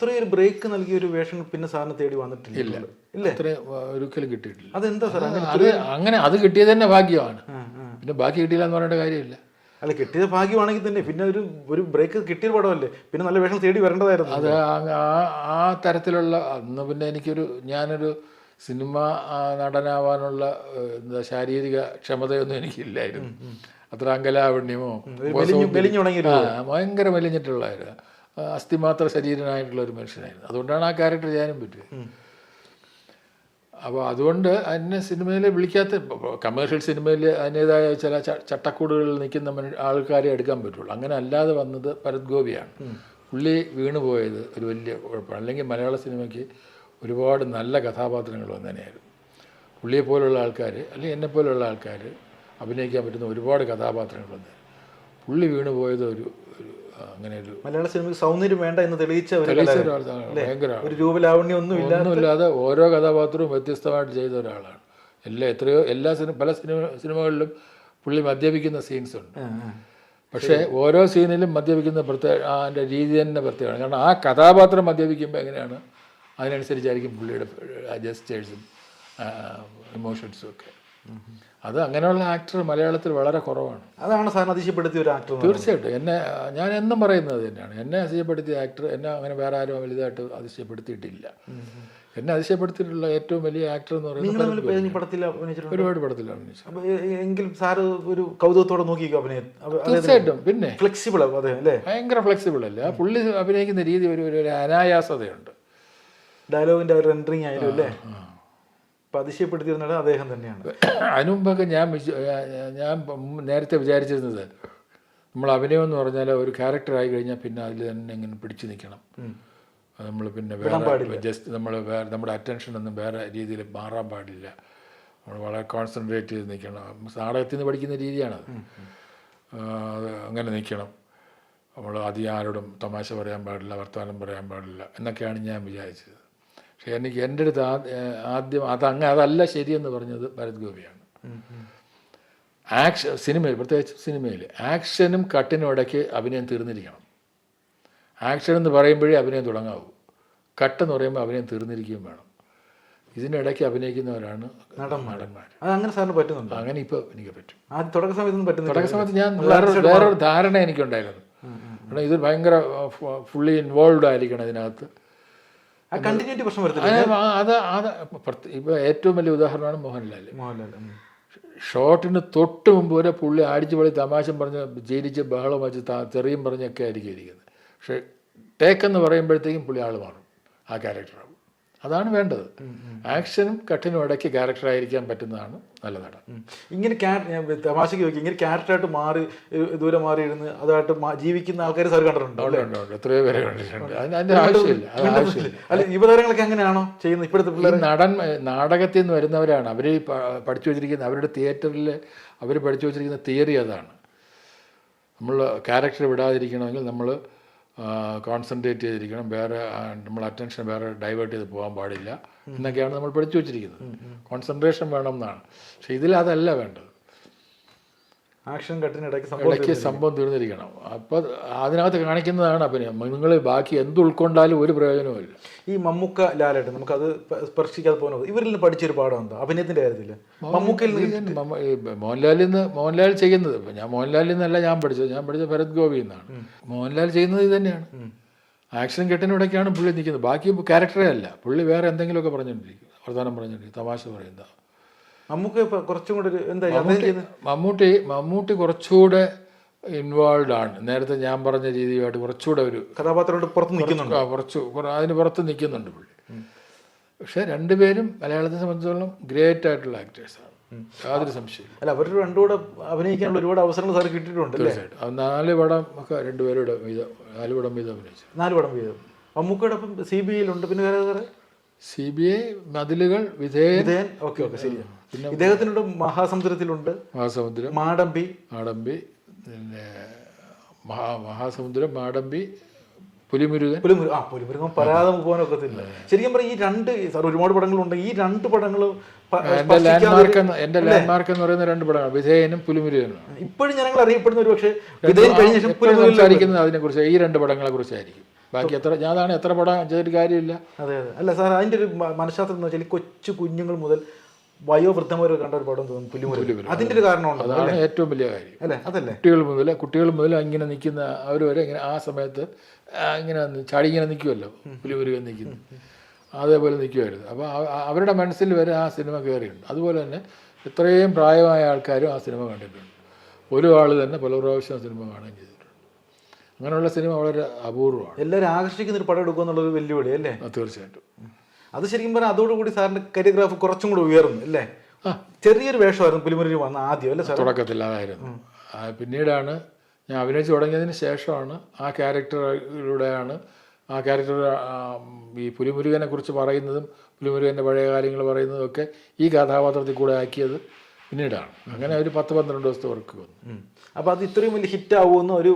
അത്രയൊരു break നൽകിയ ഒരു വേഷം പിന്നെ സാറിന് തേടി വന്നിട്ടില്ല? ഇല്ല, അത്രയും ഒരിക്കലും കിട്ടിയിട്ടില്ല. അതെന്താ സാർ അങ്ങനെ അത് കിട്ടിയത് തന്നെ ഭാഗ്യമാണ്. പിന്നെ ബാക്കി കിട്ടിയില്ല എന്ന് പറയേണ്ട കാര്യമില്ല. അല്ല, കിട്ടിയത് ഭാഗ്യമാണെങ്കിൽ തന്നെ പിന്നെ ഒരു ബ്രേക്ക് കിട്ടിയ പടമല്ലേ, പിന്നെ നല്ല വേഷം തേടി വരേണ്ടതായിരുന്നു. അത് ആ തരത്തിലുള്ള അന്ന് പിന്നെ ഞാനൊരു സിനിമ നടനാവാനുള്ള ശാരീരിക ക്ഷമതയൊന്നും എനിക്കില്ലായിരുന്നു. അത്ര അങ്കലാവണ്യമോ ഭയങ്കര മെലിഞ്ഞിട്ടുള്ളായിരുന്നു, അസ്ഥിമാത്ര ശരീരനായിട്ടുള്ള ഒരു മനുഷ്യനായിരുന്നു. അതുകൊണ്ടാണ് ആ ക്യാരക്ടർ ചെയ്യാനും പറ്റുക. അപ്പോൾ അതുകൊണ്ട് അതിനെ സിനിമയിൽ വിളിക്കാത്ത, കമേഴ്ഷ്യൽ സിനിമയിൽ അതിൻ്റേതായ ചില ചട്ടക്കൂടുകളിൽ നിൽക്കുന്ന ആൾക്കാരെ എടുക്കാൻ പറ്റുള്ളൂ. അങ്ങനെ അല്ലാതെ വന്നത് ഭരത് ഗോപിയാണ്. പുള്ളി വീണുപോയത് ഒരു വലിയ കുഴപ്പമാണ്. അല്ലെങ്കിൽ മലയാള സിനിമയ്ക്ക് ഒരുപാട് നല്ല കഥാപാത്രങ്ങൾ വന്നതിനായിരുന്നു. പുള്ളിയെപ്പോലുള്ള ആൾക്കാർ അല്ലെങ്കിൽ എന്നെപ്പോലുള്ള ആൾക്കാർ അഭിനയിക്കാൻ പറ്റുന്ന ഒരുപാട് കഥാപാത്രങ്ങൾ വന്നത്. പുള്ളി വീണുപോയത് അങ്ങനെ ഒരു മലയാള സിനിമയ്ക്ക് സൗന്ദര്യം വേണ്ട എന്ന് തെളിയിച്ച ഭയങ്കര ഒരു രൂപലാവണ്യം ഒന്നുമില്ലാതെ ഓരോ കഥാപാത്രവും വ്യത്യസ്തമായിട്ട് ചെയ്ത ഒരാളാണ്. പല സിനിമകളിലും പുള്ളി മദ്യപിക്കുന്ന സീൻസ് ഉണ്ട്. പക്ഷേ ഓരോ സീനിലും മദ്യപിക്കുന്ന അതിൻ്റെ രീതി തന്നെ പ്രത്യേകമാണ്. കാരണം ആ കഥാപാത്രം മദ്യപിക്കുമ്പോൾ എങ്ങനെയാണ് അതിനനുസരിച്ചായിരിക്കും പുള്ളിയുടെ ജസ്റ്റേഴ്സും ഇമോഷൻസും ഒക്കെ. അത് അങ്ങനെയുള്ള ആക്ടർ മലയാളത്തിൽ വളരെ കുറവാണ്. അതാണ് സാറിന് അതിശയപ്പെടുത്തിയ ഒരു ആക്ടർ. തീർച്ചയായിട്ടും ഞാൻ എന്നും പറയുന്നത് തന്നെയാണ്. എന്നെ അതിശയപ്പെടുത്തിയ ആക്ടർ എന്നെ അങ്ങനെ വേറെ ആരും വലുതായിട്ട് അതിശയപ്പെടുത്തിയിട്ടില്ല. എന്നെ അതിശയപ്പെടുത്തിയിട്ടുള്ള ഏറ്റവും വലിയ ആക്ടർ എന്ന് പറയുന്നത് ഒരുപാട് പടത്തിൽ അഭിനയിച്ചു. എങ്കിലും സാറ് ഒരു കൗതുകത്തോടെ നോക്കിക്കോ അഭിനയം. തീർച്ചയായിട്ടും. പിന്നെ ഫ്ലെക്സിബിൾ അല്ലേ, ഭയങ്കര ഫ്ലെക്സിബിൾ അല്ലേ. ആ പുള്ളി അഭിനയിക്കുന്ന രീതി ഒരു അനായാസതയുണ്ട്. ഡയലോഗിന്റെ ഒരു റെൻഡറിങ് ആയാലും അല്ലേ, അതിശയപ്പെടുത്തിയിരുന്നത് അദ്ദേഹം തന്നെയാണ്. അതിനുമുമ്പൊക്കെ ഞാൻ നേരത്തെ വിചാരിച്ചിരുന്നത് നമ്മൾ അഭിനയം എന്ന് പറഞ്ഞാൽ ഒരു ക്യാരക്ടറായി കഴിഞ്ഞാൽ പിന്നെ അതിൽ തന്നെ ഇങ്ങനെ പിടിച്ചു നിൽക്കണം. നമ്മൾ പിന്നെ നമ്മുടെ അറ്റൻഷനൊന്നും വേറെ രീതിയിൽ മാറാൻ പാടില്ല. നമ്മൾ വളരെ കോൺസെൻട്രേറ്റ് ചെയ്ത് നിൽക്കണം. നാടകത്തിൽ നിന്ന് പഠിക്കുന്ന രീതിയാണത്. അങ്ങനെ നിൽക്കണം. നമ്മൾ അധികം ആരോടും തമാശ പറയാൻ പാടില്ല, വർത്തമാനം പറയാൻ പാടില്ല എന്നൊക്കെയാണ് ഞാൻ വിചാരിച്ചത്. പക്ഷേ എനിക്ക് എൻ്റെ അടുത്ത് ആദ്യം അതല്ല ശരിയെന്ന് പറഞ്ഞത് ഭരത് ഗോപിയാണ്. സിനിമയിൽ, പ്രത്യേകിച്ച് സിനിമയിൽ ആക്ഷനും കട്ടിനും ഇടയ്ക്ക് അഭിനയം തീർന്നിരിക്കണം. ആക്ഷൻ എന്ന് പറയുമ്പോഴേ അഭിനയം തുടങ്ങാവൂ. കട്ടെന്ന് പറയുമ്പോൾ അഭിനയം തീർന്നിരിക്കുകയും വേണം. ഇതിനിടയ്ക്ക് അഭിനയിക്കുന്നവരാണ് നടന്മാർ. അങ്ങനെ സാറിന് പറ്റുന്നുണ്ട്? അങ്ങനെ ഇപ്പോൾ എനിക്ക് പറ്റും. തുടക്ക സമയത്ത് ഞാൻ വേറൊരു ധാരണ എനിക്കുണ്ടായിരുന്നു. കാരണം ഇത് ഭയങ്കര ഫുള്ളി ഇൻവോൾവ് ആയിരിക്കണം ഇതിനകത്ത്. ഇപ്പോൾ ഏറ്റവും വലിയ ഉദാഹരണമാണ് മോഹൻലാൽ. ഷോട്ടിന് തൊട്ട് മുമ്പ് വരെ പുള്ളി അടിച്ചു പൊളി തമാശ പറഞ്ഞ് ജയിലിച്ച് ബഹളം വെച്ച് തെറിയും പറഞ്ഞൊക്കെ ആയിരിക്കും ഇരിക്കുന്നത്. പക്ഷേ ടേക്കെന്ന് പറയുമ്പോഴത്തേക്കും പുള്ളി ആൾ മാറും, ആ ക്യാരക്ടറാകും. അതാണ് വേണ്ടത്. ആക്ഷനും കട്ടിനും ഇടയ്ക്ക് ക്യാരക്ടറായിരിക്കാൻ പറ്റുന്നതാണ് നല്ല നടൻ. ഇങ്ങനെ തമാശയ്ക്ക് നോക്കി ഇങ്ങനെ ക്യാരക്ടറായിട്ട് മാറി ദൂരെ മാറിയിരുന്ന് അതായിട്ട് ജീവിക്കുന്ന ആൾക്കാർ സാർ കണ്ടിട്ടുണ്ടോ? എത്രയോ പേരെ കണ്ടിട്ടുണ്ട്. അതിൻ്റെ ആവശ്യമില്ല. അല്ല, യുവതാരങ്ങളൊക്കെ എങ്ങനെയാണോ ചെയ്യുന്നത് ഇപ്പോഴത്തെ പിള്ളേർ? നാടകത്തിൽ നിന്ന് വരുന്നവരാണ്. അവർ പഠിച്ചു വെച്ചിരിക്കുന്ന അവരുടെ തിയേറ്ററിൽ അവർ പഠിച്ചു വെച്ചിരിക്കുന്ന തിയറി അതാണ്. നമ്മൾ ക്യാരക്ടർ വിടാതിരിക്കണമെങ്കിൽ നമ്മൾ കോൺസെൻട്രേറ്റ് ചെയ്തിരിക്കണം, വേറെ നമ്മൾ അറ്റൻഷൻ വേറെ ഡൈവേർട്ട് ചെയ്ത് പോകാൻ പാടില്ല എന്നൊക്കെയാണ് നമ്മൾ പഠിച്ചു വെച്ചിരിക്കുന്നത്. കോൺസെൻട്രേഷൻ വേണം എന്നാണ്. പക്ഷെ ഇതിൽ അതല്ല വേണ്ടത്. ആക്ഷൻ കട്ടിനിടയ്ക്ക് സംഭവം തീർന്നിരിക്കണം. അപ്പോൾ അതിനകത്ത് കാണിക്കുന്നതാണ് അഭിനയം. നിങ്ങൾ ബാക്കി എന്ത് ഉൾക്കൊണ്ടാലും ഒരു പ്രയോജനവുമില്ല. ഈ മമ്മൂക്ക, ലാലേട്ടൻ, നമുക്കത് സ്പർശിക്കാതെ പോകുന്നത് ഇവരിൽ നിന്ന് പഠിച്ചൊരു പാഠം എന്താ അഭിനയത്തിൻ്റെ കാര്യത്തിൽ? മോഹൻലാൽ ചെയ്യുന്നത്, ഞാൻ മോഹൻലാലിൽ നിന്നല്ല ഞാൻ പഠിച്ചത് ഭരത് ഗോപിയിൽ നിന്നാണ്. മോഹൻലാൽ ചെയ്യുന്നത് ഇത് തന്നെയാണ്. ആക്ഷൻ കെട്ടിനിടയ്ക്കാണ് പുള്ളി നിൽക്കുന്നത്. ബാക്കി ക്യാരക്ടറേ അല്ല. പുള്ളി വേറെ എന്തെങ്കിലുമൊക്കെ പറഞ്ഞുകൊണ്ടിരിക്കും, വർത്തമാനം പറഞ്ഞുകൊണ്ടിരിക്കും, തമാശ പറയുന്നത്. കുറച്ചും കൂടെ മമ്മൂട്ടി കുറച്ചുകൂടെ ഇൻവോൾവ് ആണ്. നേരത്തെ ഞാൻ പറഞ്ഞ രീതിയുമായിട്ട് കുറച്ചുകൂടെ ഒരു കഥാപാത്രത്തോട് പുറത്ത് നിൽക്കുന്നുണ്ട്, അതിന് പുറത്ത് നിൽക്കുന്നുണ്ട് പുള്ളി. പക്ഷെ രണ്ടുപേരും മലയാളത്തെ സംബന്ധിച്ചിടത്തോളം ഗ്രേറ്റ് ആയിട്ടുള്ള ആക്ടേഴ്സാണ്, യാതൊരു സംശയമില്ല. അല്ല, അവർ രണ്ടുകൂടെ അഭിനയിക്കാനുള്ള ഒരുപാട് അവസരങ്ങൾ സാർ കിട്ടിയിട്ടുണ്ട്. തീർച്ചയായിട്ടും. 4 പടം ഒക്കെ രണ്ടുപേരുടെ 4 പടം വീതം അഭിനയിച്ചു. 4 പടം വീതം. മമ്മൂക്കയുടെ ഒപ്പം CBI ഉണ്ട്. പിന്നെ CBI, മതിലുകൾ, വിധേയൻ. ശരിയാണ്. ഇദ്ദേഹത്തിനുണ്ട് മഹാസമുദ്രത്തിലുണ്ട്, മാടമ്പി, പിന്നെ മഹാസമുദ്രം, മാടമ്പി, പുലിമുരുകൻ. പരാതെ പോകാനൊക്കത്തില്ല. ശരിക്കും പറഞ്ഞാൽ ഈ 2 സാർ ഒരുപാട് പടങ്ങളുണ്ട്. ഈ 2 പടങ്ങളും എൻ്റെ ലാൻഡ്മാർക്ക് എന്ന് പറയുന്ന 2 പടങ്ങളാണ്, വിധേയനും പുലിമുരുകനും. ഇപ്പോഴും ഞങ്ങൾ അറിയപ്പെടുന്ന ഒരു പക്ഷേ വിധേയൻ കഴിഞ്ഞ ശേഷം സംസാരിക്കുന്നത് അതിനെക്കുറിച്ച് ഈ 2 പടങ്ങളെ കുറിച്ചായിരിക്കും. ബാക്കി ഞാനാണ് എത്ര പടം ചെയ്തിട്ട് കാര്യമില്ല. അതെ അതെ. അല്ല സാർ, അതിൻ്റെ ഒരു മനഃശാസ്ത്രം എന്ന് വെച്ചാൽ കൊച്ചു കുഞ്ഞുങ്ങൾ മുതൽ വയോവൃദ്ധമാരോ കണ്ട ഒരു പടം തോന്നുന്നു പുലിമുരുകൻ. അതിൻ്റെ ഒരു കാരണമുണ്ട്. അതാണ് ഏറ്റവും വലിയ കാര്യം അല്ലേ? അതല്ലേ, കുട്ടികൾ മുതൽ ഇങ്ങനെ നിൽക്കുന്ന അവർ വരെ ഇങ്ങനെ ആ സമയത്ത് ഇങ്ങനെ ചാടി ഇങ്ങനെ നിൽക്കുമല്ലോ, പുലിമുരുകൻ നിൽക്കുന്നു, അതേപോലെ നിൽക്കുമായിരുന്നു. അപ്പോൾ അവരുടെ മനസ്സിൽ വരെ ആ സിനിമ കയറിയിട്ടുണ്ട്. അതുപോലെ തന്നെ ഇത്രയും പ്രായമായ ആൾക്കാരും ആ സിനിമ കണ്ടിട്ടുണ്ട്. ഒരു ആൾ തന്നെ പല പ്രാവശ്യം ആ സിനിമ കാണുകയും ചെയ്തിട്ടുണ്ട്. അങ്ങനെയുള്ള സിനിമ വളരെ അപൂർവമാണ്. എല്ലാവരും ആകർഷിക്കുന്ന ഒരു പടം എടുക്കുക എന്നുള്ളത് വെല്ലുവിളി അല്ലേ? തീർച്ചയായിട്ടും. അത് ശരിക്കും പറഞ്ഞാൽ അതോടുകൂടി സാറിൻ്റെ കരിയോഗ്രാഫ് കുറച്ചും കൂടി ഉയർന്നു അല്ലേ? ചെറിയൊരു വേഷമായിരുന്നു പുലിമുരുകൻ വന്ന ആദ്യം അല്ലേ സാർ? തുടക്കത്തിൽ അതായിരുന്നു. പിന്നീടാണ് ഞാൻ അഭിനയിച്ച് തുടങ്ങിയതിന് ശേഷമാണ് ആ ക്യാരക്ടറിലൂടെയാണ് ആ ക്യാരക്ടർ ഈ പുലിമുരുകനെ കുറിച്ച് പറയുന്നതും പുലിമുരുകൻ്റെ പഴയ കാര്യങ്ങൾ പറയുന്നതും ഒക്കെ ഈ കഥാപാത്രത്തിൽ കൂടെ ആക്കിയത് പിന്നീടാണ്. അങ്ങനെ ഒരു 10-12 ദിവസത്തെ വർക്ക് വന്നു. അപ്പോൾ അത് ഇത്രയും വലിയ ഹിറ്റ് ആവുമെന്ന് ഒരു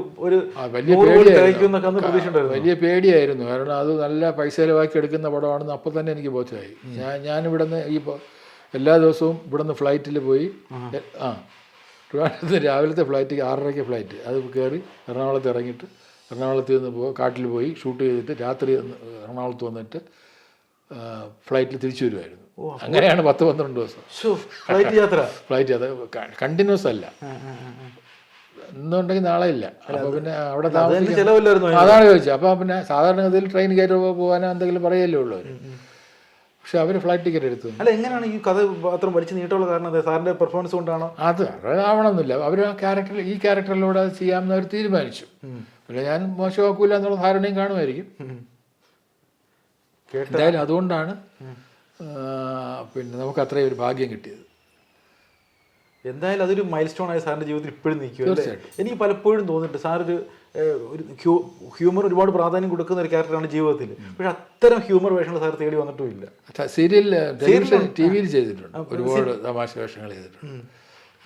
വലിയ പേടിയായിരുന്നു. കാരണം അത് നല്ല പൈസ ചിലവാക്കി എടുക്കുന്ന പടമാണെന്ന് അപ്പോൾ തന്നെ എനിക്ക് ബോധ്യമായി. ഞാനിവിടെ നിന്ന് എല്ലാ ദിവസവും ഇവിടെ നിന്ന് ഫ്ലൈറ്റിൽ പോയി, ട്രിവാൻഡ്രത്ത് രാവിലത്തെ ഫ്ലൈറ്റ് 6:30 ഫ്ലൈറ്റ്, അത് കയറി എറണാകുളത്ത് ഇറങ്ങിയിട്ട് എറണാകുളത്ത് നിന്ന് കാട്ടിൽ പോയി ഷൂട്ട് ചെയ്തിട്ട് രാത്രി എറണാകുളത്ത് വന്നിട്ട് ഫ്ലൈറ്റിൽ തിരിച്ചു വരുമായിരുന്നു. അങ്ങനെയാണ് 10-12 ദിവസം ഫ്ലൈറ്റ് യാത്ര. കണ്ടിന്യൂസ് അല്ല, ഇന്നുണ്ടെങ്കിൽ നാളെ ഇല്ല. അപ്പോൾ പിന്നെ അവിടെ താമസിക്കും. അതാണ് ചോദിച്ചത്. അപ്പോൾ പിന്നെ സാധാരണഗതിയിൽ ട്രെയിൻ കയറി പോകാനോ എന്തെങ്കിലും പറയല്ലേ ഉള്ളൂ അവർ. പക്ഷെ അവർ ഫ്ലൈറ്റ് ടിക്കറ്റ് എടുത്തു. അല്ല, എങ്ങനെയാണ് ഈ കഥ അത്ര വലിച്ചു നീട്ടമുള്ള കാരണം? സാറിൻ്റെ പെർഫോമൻസ് കൊണ്ടാണോ? അത് ആവണമെന്നില്ല. അവർ ആ ഈ ക്യാരക്ടറിലൂടെ അത് ചെയ്യാമെന്ന് അവർ തീരുമാനിച്ചു. പിന്നെ ഞാൻ മോശമാക്കൂല എന്നുള്ള ധാരണയും കാണുമായിരിക്കും. എന്തായാലും അതുകൊണ്ടാണ് പിന്നെ നമുക്ക് അത്രയും ഒരു ഭാഗ്യം കിട്ടിയത്. എന്തായാലും അതൊരു മൈൽ സ്റ്റോൺ ആയി സാറിൻ്റെ ജീവിതത്തിൽ ഇപ്പോഴും നിൽക്കും. എനിക്ക് പലപ്പോഴും തോന്നിയിട്ട് സാറൊരു ഹ്യൂമർ ഒരുപാട് പ്രാധാന്യം കൊടുക്കുന്ന ഒരു ക്യാരക്ടറാണ് ജീവിതത്തിൽ. പക്ഷെ അത്തരം ഹ്യൂമർ വേഷങ്ങൾ സാർ തേടി വന്നിട്ടുമില്ല. ടി വിയിൽ ചെയ്തിട്ടുണ്ട്, ഒരുപാട് തമാശ വേഷങ്ങൾ ചെയ്തിട്ടുണ്ട്.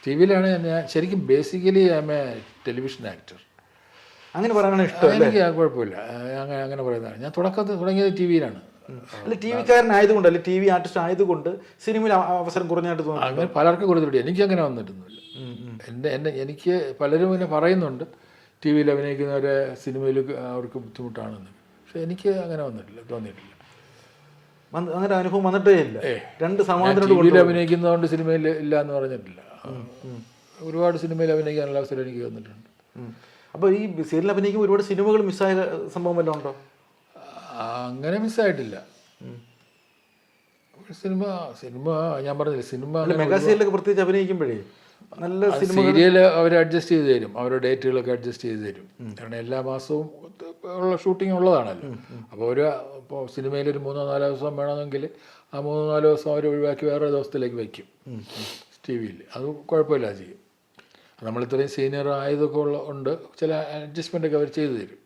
ടി വിയിലാണ് ഞാൻ ശരിക്കും basically I M A television actor. അങ്ങനെ പറയാനാണ് ഇഷ്ടം? എനിക്ക് കുഴപ്പമില്ല, അങ്ങനെ പറയുന്നതാണ്. ഞാൻ തുടങ്ങിയത് ടി വിയിലാണ്. അല്ല, ടി വിക്കാരനായതുകൊണ്ട്, അല്ലെ ടി വി ആർട്ടിസ്റ്റ് ആയതുകൊണ്ട് സിനിമയിൽ അവസരം കുറഞ്ഞായിട്ട് തോന്നുന്നു. അങ്ങനെ പലർക്കും കൊടുത്തിട്ടുണ്ട്. എനിക്കങ്ങനെ വന്നിട്ടൊന്നുമില്ല. എനിക്ക് പലരും ഇങ്ങനെ പറയുന്നുണ്ട് ടി വിയിൽ അഭിനയിക്കുന്നവരെ സിനിമയിൽ അവർക്ക് ബുദ്ധിമുട്ടാണെന്ന്. പക്ഷെ എനിക്ക് അങ്ങനെ തോന്നിയിട്ടില്ല. അങ്ങനെ അനുഭവം വന്നിട്ടേ ഇല്ല. ടി വിയിൽ അഭിനയിക്കുന്നതുകൊണ്ട് സിനിമയിൽ ഇല്ല എന്ന് പറഞ്ഞിട്ടില്ല. ഒരുപാട് സിനിമയിൽ അഭിനയിക്കാനുള്ള അവസരം എനിക്ക് വന്നിട്ടുണ്ട്. അപ്പോൾ ഈ സീരിയൽ അഭിനയിക്കുമ്പോൾ ഒരുപാട് സിനിമകൾ മിസ്സായ സംഭവം വല്ലതും ഉണ്ടോ? അങ്ങനെ മിസ്സായിട്ടില്ല. സിനിമ ഞാൻ പറഞ്ഞില്ല, സിനിമ മെഗാസീരിയലൊക്കെ പ്രത്യേകിച്ച് അഭിനയിക്കുമ്പോഴേ നല്ല സീരിയൽ അവർ അഡ്ജസ്റ്റ് ചെയ്ത് തരും, അവരുടെ ഡേറ്റുകളൊക്കെ അഡ്ജസ്റ്റ് ചെയ്ത് തരും. കാരണം എല്ലാ മാസവും ഉള്ള ഷൂട്ടിംഗ് ഉള്ളതാണല്ലോ. അപ്പോൾ ഇപ്പോൾ സിനിമയിൽ ഒരു 3-4 ദിവസം വേണമെങ്കിൽ ആ 3-4 ദിവസം അവർ ഒഴിവാക്കി വേറെ ദിവസത്തിലേക്ക് വയ്ക്കും ടി വിയിൽ. അത് കുഴപ്പമില്ല ചെയ്യും. നമ്മളിത്രയും സീനിയർ ആയതൊക്കെ ഉണ്ട്, ചില അഡ്ജസ്റ്റ്മെൻ്റൊക്കെ അവർ ചെയ്തു തരും.